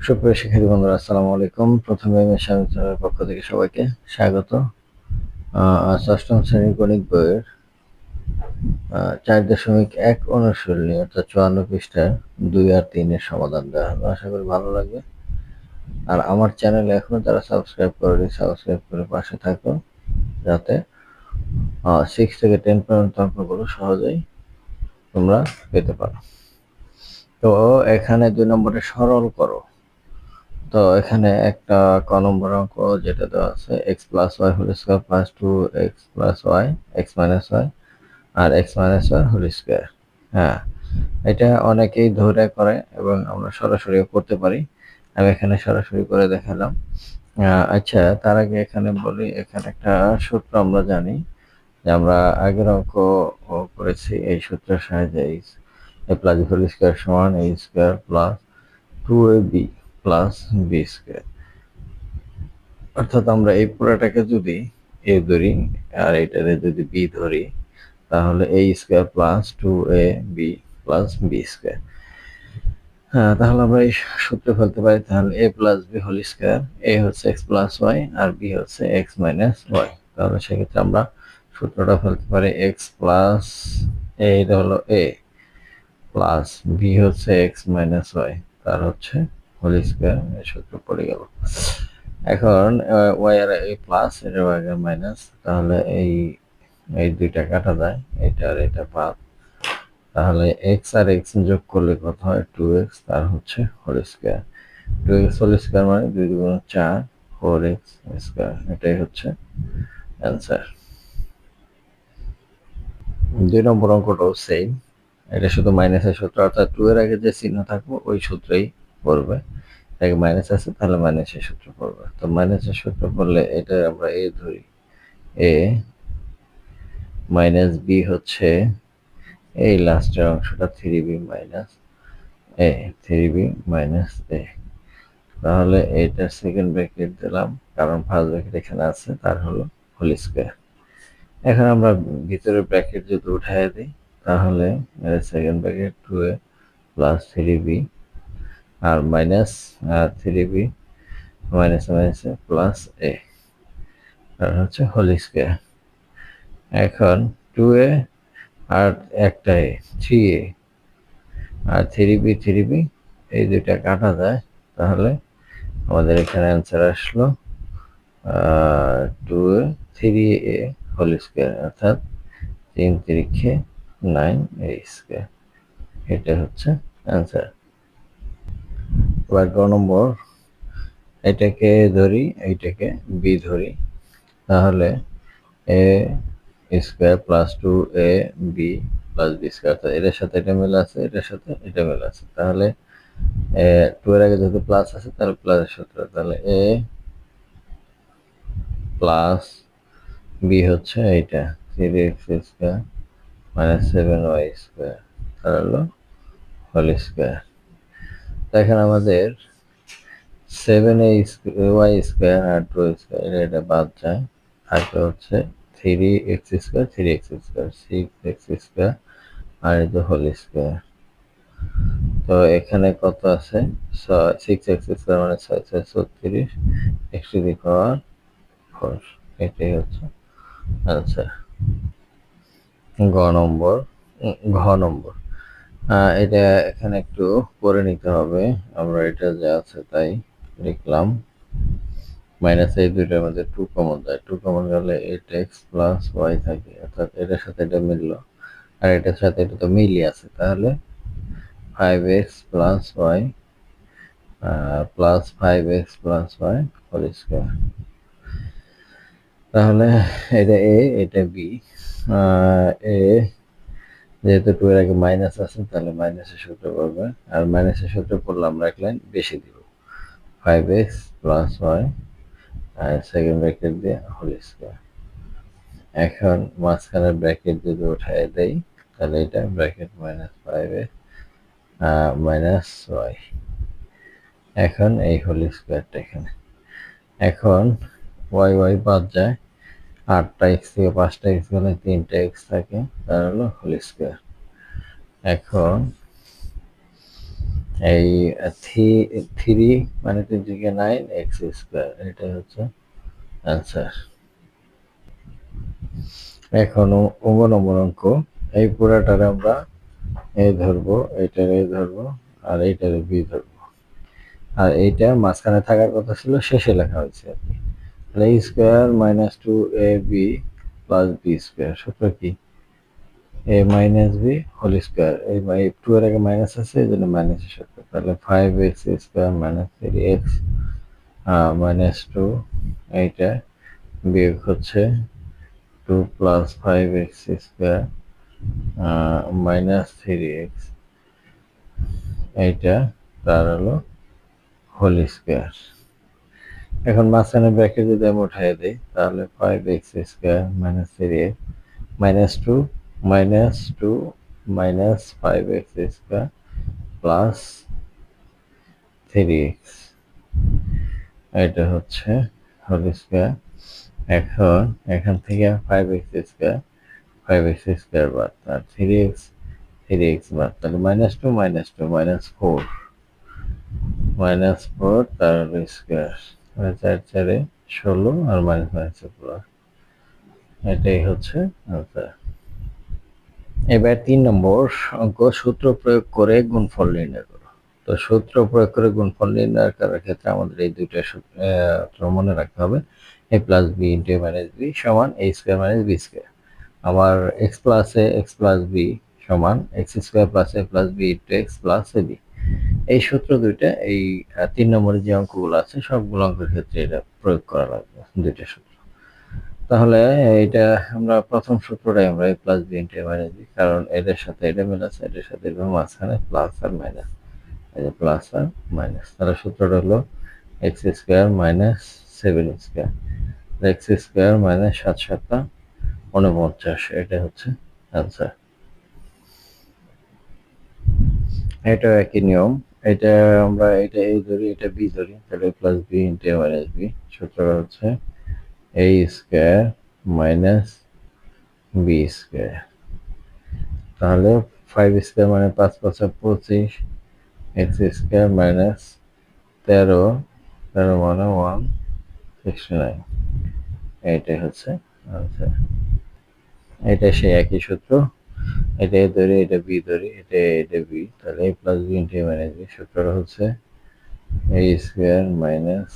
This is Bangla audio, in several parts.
সুপ্রিয় শিক্ষার্থী বন্ধুরা, আসসালামু আলাইকুম। প্রথমে আমি স্বামীর পক্ষ থেকে সবাইকে স্বাগত। ষষ্ঠম শ্রেণীর গণিত বইয়ের 4.1 অনুশীলনী অর্থাৎ 54 পৃষ্ঠার 2 আর 3 এর সমাধান দেওয়া হলো। আশা করি ভালো লাগবে। আর আমার চ্যানেলে এখনো যারা সাবস্ক্রাইব করেনি, সাবস্ক্রাইব করে পাশে থাকো, যাতে 6 থেকে 10 পর্যন্ত অঙ্কগুলো সহজেই তোমরা পেতে পারো। তো এখানে 2 নম্বরে সরল করো। তো এখানে একটা ক নম্বর অঙ্ক যেটা দেওয়া আছে x plus y whole square plus 2x plus y x minus y আর x minus y whole square. হ্যাঁ, এটা অনেকেই ধরে করে এবং আমরা সরাসরিও করতে পারি। আমি এখানে সরাসরি করে দেখালাম। আচ্ছা, তার আগে এখানে বলি, এখানে একটা সূত্র আমরা জানি যে আমরা আগের অঙ্ক করেছি এই সূত্রের সাহায্যে a plus b whole square সমান a square plus 2ab plus b square. অর্থাৎ আমরা এই পুরোটাকে যদি a ধরি আর এটারে যদি b ধরি, তাহলে a square plus 2ab plus b square. হ্যাঁ, তাহলে আমরা এই সূত্র ফেলতে পারি। তাহলে a plus b whole square, a হচ্ছে x প্লাস ওয়াই আর b হচ্ছে x মাইনাস ওয়াই। তাহলে সেক্ষেত্রে আমরা সূত্রটা ফেলতে পারি x প্লাস এটা হলো a প্লাস b হচ্ছে x মাইনাস ওয়াই, তার হচ্ছে হোল স্কোয়ার। এই সূত্র পড়ে গেল। এখন ওয়াই আর এই প্লাস, এটা ওয়াই আর মাইনাস, তাহলে এই দুইটা কাটা যায়, এটা আর এটা বাদ। তাহলে এক্স আর এক্স যোগ করলে কত হয় 2x, তার হচ্ছে whole square. 2x whole square মানে 2 দুগুণ 4, 4x স্কোয়ার। এটাই হচ্ছে অ্যান্সার। 2 নম্বর অঙ্কটাও সেম, এটা শুধু মাইনাসের সূত্র, অর্থাৎ 2 এর আগে যে চিহ্ন থাকবে ওই সূত্রেই পড়বে। আগে মাইনাস আছে, তাহলে মাইনাসের সূত্র পড়বে। তো মাইনাসের সূত্র পড়লে এটা আমরা a ধরি, a মাইনাস b হচ্ছে এই লাস্টের অংশটা 3b minus a, 3b minus a। তাহলে এটা সেকেন্ড ব্র্যাকেট দিলাম, কারণ ফার্স্ট ব্র্যাকেট এখানে আছে, তার হলো হোল স্কোয়ার। এখন আমরা ভিতরে ব্র্যাকেট যদি উঠাই দিই, তাহলে second bracket 2a plus 3b আর minus 3b minus minus plus a, তার হচ্ছে হোল স্কোয়ার। এখন 2a আর একটা a, 3a আর 3b এই দুইটা কাটা যায়, তাহলে আমাদের এখানে অ্যান্সার আসলো 2a 3a হোল স্কোয়ার, অর্থাৎ 3 3 9a স্কোয়ার। এটা হচ্ছে অ্যান্সার। এবার গ নম্বর, এটাকে ধরি, এইটাকে b ধরি, তাহলে a square plus 2ab plus b square. এটার সাথে এটা মিল আছে, এটার সাথে এটা মিল আছে, তাহলে 2 এর আগে যেহেতু প্লাস আছে, তাহলে প্লাসের সূত্র, তাহলে a প্লাস b হচ্ছে এইটা 3x square minus 7y square, তার হলো হোল স্কোয়ার। দেখেন আমাদের 7y স্কোয়ার আর 2 স্কোয়ার এটা বাদ যায়, থাকে হচ্ছে 3x square 3x square 6x square আর এই যে হোল স্কোয়ার। তো এখানে কত আছে, 6x স্কোয়ার মানে 6 6 36 x টু দি পাওয়ার 4। এটাই হচ্ছে আচ্ছা ঘ নম্বর। এটা এখানে একটু করে নিতে হবে, আমরা এটা যা আছে তাই লিখলাম। মাইনাস এই দুইটার মধ্যে 2 কমন যায়, 2 কমন গেলে 8x প্লাস ওয়াই থাকে, অর্থাৎ এটার সাথে এটা মিললো আর এটার সাথে এটা তো মিলই আছে, তাহলে 5x plus y plus 5x plus y whole square. তাহলে এটা a, এটা b। a যেহেতু 2 এর আগে মাইনাস আছে, তাহলে মাইনাসের সূত্র পড়বে, আর মাইনাসের সূত্র পড়লে আমরা এক লাইন বেশি দিব, 5x প্লাস ওয়াই আর সেকেন্ড ব্র্যাকেট দিয়ে হোল স্কোয়ার। এখন মাঝখানের ব্র্যাকেট যদি উঠাই দেই, তাহলে এটা bracket minus 5x minus Y. এখন এই হোল স্কোয়ারটা এখানে, এখন ওয়াই বাদ যায়, 8টা x থেকে 5টা x গেলে 3টা x থাকে, তার হলো হোল স্কোয়ার। এখন এই থ্রি মানে 3 9 এক্স স্কোয়ার, এটা হচ্ছে অ্যান্সার। এখন নম্বর অঙ্ক, এই পুরাটারে আমরা এ ধরবো, এইটার এ ধরবো, আর এইটারে বি ধরবো, আর এইটা মাঝখানে থাকার কথা ছিল, শেষে লেখা হয়েছে আর কি। তাহলে a square minus 2ab plus b square, সূত্র কি? A minus b whole square, এই 2 এর আগে মাইনাস আছে, এই জন্য মাইনাসের সূত্র। তাহলে 5x square minus 3x minus 2, এইটা বিয়োগ হচ্ছে 2 plus 5x square minus 3x, এইটা তার হলো হোল স্কোয়ার। এখন মাঝখানে ব্র্যাকেট যদি আমি উঠাই দিই, তাহলে 5x square minus 3x minus 2 minus 5x square plus 3x, এটা হচ্ছে হোল স্কোয়ার। এখন এখান থেকে 5x স্কোয়ার বাদ, আর 3x বাদ, তাহলে -2 -4 তার স্কোয়ার, 4 4 16 আর মাইনাস প্লাস, এটাই হচ্ছে আনসার। এবার 3 নম্বর অঙ্ক, সূত্র প্রয়োগ করে গুণফল নির্ণয় করো। তো সূত্র প্রয়োগ করে গুণফল নির্ণয় করার ক্ষেত্রে আমাদের এই দুইটা সূত্র মনে রাখতে হবে। a plus b into a minus b সমান a square minus b square. আবার x plus a x plus b সমান x square plus a plus b into x plus a b. এই সূত্র দুইটা এই 3 নম্বরের যে অঙ্কগুলো আছে সবগুলো অঙ্কের ক্ষেত্রে এটা প্রয়োগ করা লাগবে, দুইটা সূত্র। তাহলে এটা আমরা প্রথম সূত্রটাই আমরা a plus b into a minus b, কারণ এদের সাথে এটা মিল আছে, এদের সাথে এটা মাঝখানে প্লাস আর মাইনাস, এই যে প্লাস আর মাইনাস। তাহলে সূত্রটা হলো x square minus 7 square, x square minus 7 7 49, এটা হচ্ছে আনসার। এটা একই নিয়ম, এটা আমরা এটা a ধরি, এটা b ধরি, তাহলে plus b into a minus b, সূত্রটা হচ্ছে a square minus b square. তাহলে 5 স্কোয়ার মানে 5 5 25, এক্স স্কোয়ার মাইনাস 13 মানে 169, এইটাই হচ্ছে আনসার। এটা সেই একই সূত্র, এটা এ ধরি, এটা বি ধরি, এটা বি, তাহলে a plus b into a minus b, সূত্রটা হচ্ছে a square minus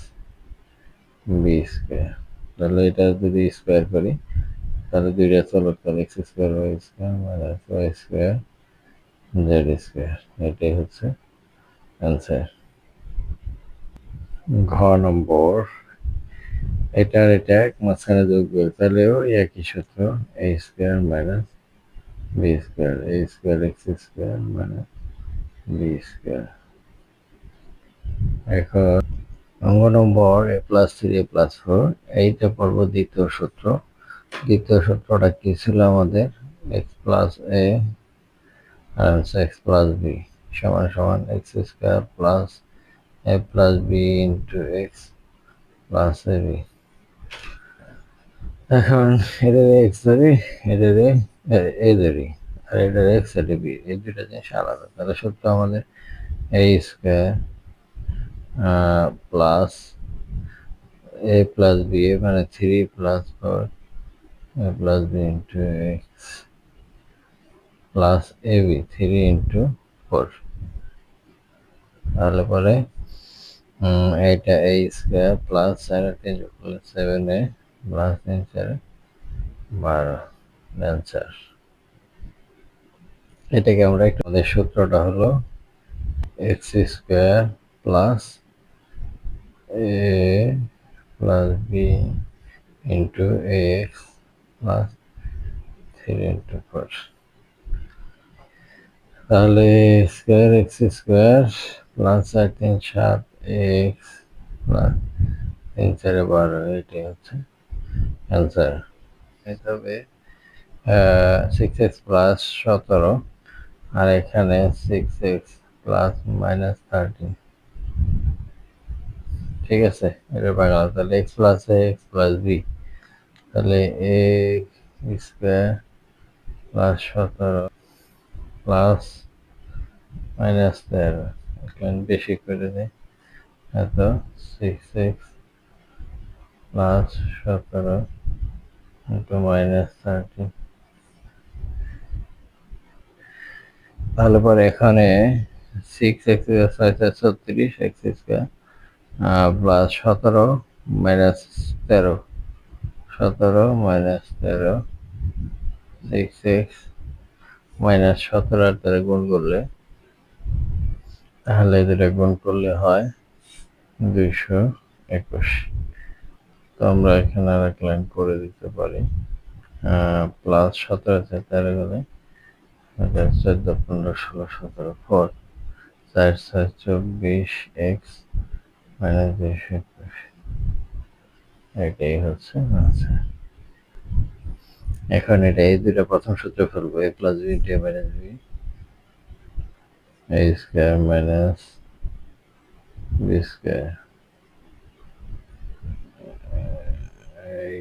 b square. তাহলে এটা যদি স্কোয়ার করি, তাহলে দুইটা চলো, তাহলে x square y square minus y square z square, এটাই হচ্ছে অ্যান্সার। ঘ নম্বর, এটা আর এটা মাঝখানে যোগ করবে, তাহলেও একই সূত্র, a square minus b square, a square x square minus b square. এখন অঙ্গ নম্বর এ প্লাস 3 এ প্লাস 4, এইটা পড়বো দ্বিতীয় সূত্র। দ্বিতীয় সূত্রটা কি ছিল আমাদের? এক্স প্লাস এ আর এক্স প্লাস বি সমান সমান x square plus a plus b into x plus a b. এখন এটার এক্স ধরি, এটার এ ধরি, আর এটার এক্স, এটা বি, এই দুটা জিনিস আলাদা। তাহলে সূত্র আমাদের a square plus a plus b, মানে 3 plus 4 a plus b into x plus a b, 3 into 4। তাহলে পরে এইটা এ স্কোয়ার প্লাস 4 3 যোগ করলে 7a প্লাস 3 4 12, অ্যান্সার। এটাকে আমরা একটু, আমাদের সূত্রটা হলো x square plus a plus b into x plus 3 into 4। তাহলে square x square plus 4 3 7 x plus 3 4 12, এটাই হচ্ছে অ্যান্সার। তবে 6x প্লাস 17, আর এখানে 6x প্লাস মাইনাস 13, ঠিক আছে, এটা বাংলা। তাহলে x plus a x plus b, তাহলে a square plus 17 plus minus 13, line বেশি করে দেয়, এত 6x প্লাস 17 ইন্টু মাইনাস 30। তাহলে পরে এখানে 6x 636 x square plus 17 minus 13, 17 minus 13, 6x minus 17 আর 13 গুণ করলে, তাহলে দুটা গুণ করলে হয় 221। তো আমরা এখানে আর এক লাইন করে দিতে পারি, প্লাস 17 আছে 13 গেলে 14, 15, 16, 17, 4, 4, 4, 24 এক্স মাইনাস 221। এটাই হচ্ছে আনসার। এখন এটা এই দুইটা প্রথম সূত্র ফেলবো, a plus b into a minus b, a square minus b square, এই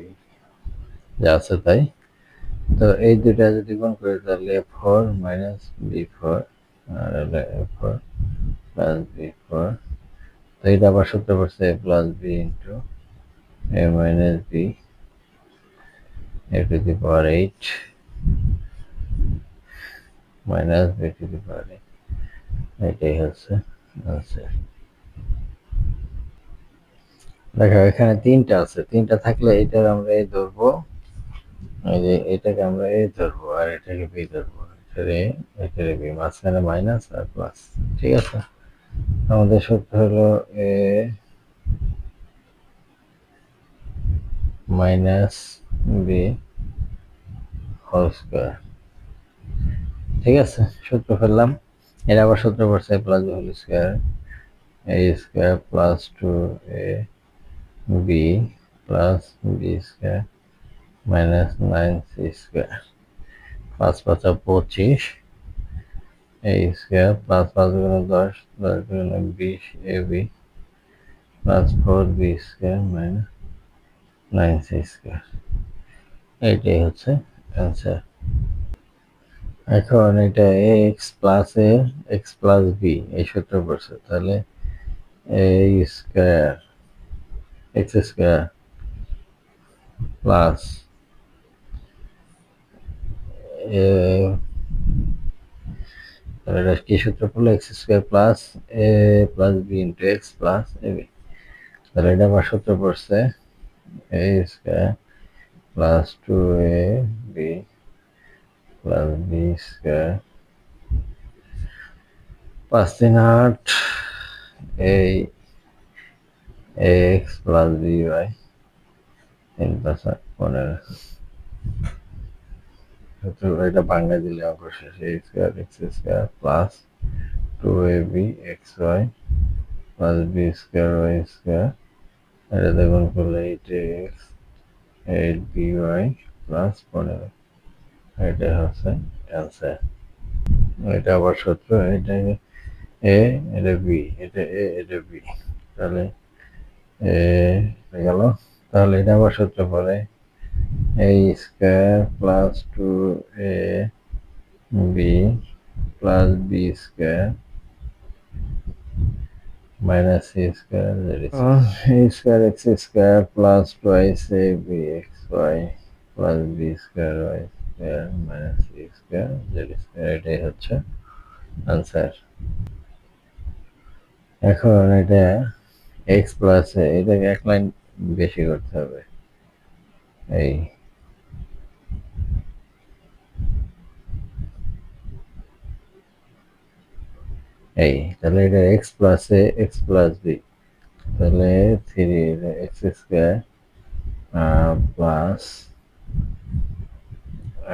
যা আছে তাই। তো এই দুইটা যদি গুণ করি তাহলে a4 মাইনাস b4 আর হলো a4 প্লাস b4। তো এটা আবার সূত্র পড়ছে a plus b into a minus b a to the power 8 minus b to the power 8। এটাই হচ্ছে আনসার। দেখো এখানে তিনটা আছে, তিনটা থাকলে এটার আমরা এ ধরবো, এই যে এটাকে আমরা এ ধরবো আর এটাকে বি ধরবো, এটারে বি, মাঝখানে মাইনাস আর প্লাস। ঠিক আছে, আমাদের সূত্র হলো a minus b whole square. ঠিক আছে, সূত্র ফেললাম। এটা আবার সূত্র পড়ছে plus b whole square, a square plus 2a b plus b square minus 9c square, 5 5 25, a square plus 5 গুণ 10, 10 গুণ 20 ab প্লাস 4b square minus 9c square. এইটাই হচ্ছে অ্যান্সার। এখন এটা x plus a x plus b এই সূত্র পড়ছে, তাহলে a square x square plus a, তাহলে এটা কি সূত্র পড়লো, x square plus a plus b into x plus a b. তাহলে এটা আবার সূত্র পড়ছে a square plus 2ab plus b square, 5 3 8, এই এক্স প্লাস বি ওয়াই 3 5 8 15। এটা বাংলা দিলে অঙ্ক শেষ। A square x square plus 2ab x y plus b square y square, এটা দেখুন করলে 8x 8by প্লাস 15। এটা হচ্ছে অ্যান্সার। এটা আবার সূত্র, এটা এ এটা বি, এটা এ এটা বি, তাহলে এ গেল। তাহলে এটা আবার সূত্র পড়ে a square plus 2ab plus b square minus c square a square x square plus twice a b x y plus b square y square minus c square z square. এটাই হচ্ছে আনসার। এখন এটা এক্স প্লাস এটাকে এক লাইন বেশি করতে হবে, এই তাহলে এটা x plus a x plus b, তাহলে 3 এক্স স্কয়ার প্লাস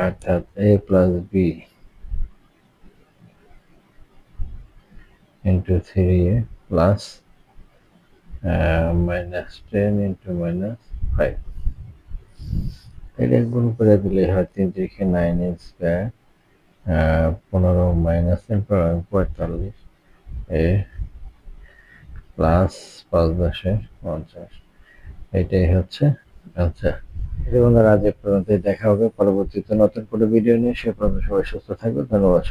অর্থাৎ a plus b into 3a plus minus 10 into minus 5। এটা গুণ করে দিলে হয় 3 3 9 স্কয়ার 15 মাইনাস 45 এ প্লাস 5 10 50। এটাই হচ্ছে আচ্ছা। বন্ধুরা আজ এ পর্যন্ত, দেখা হবে পরবর্তীতে নতুন কোনো ভিডিও নিয়ে। সে পর্যন্ত সবাই সুস্থ থাকবে। ধন্যবাদ।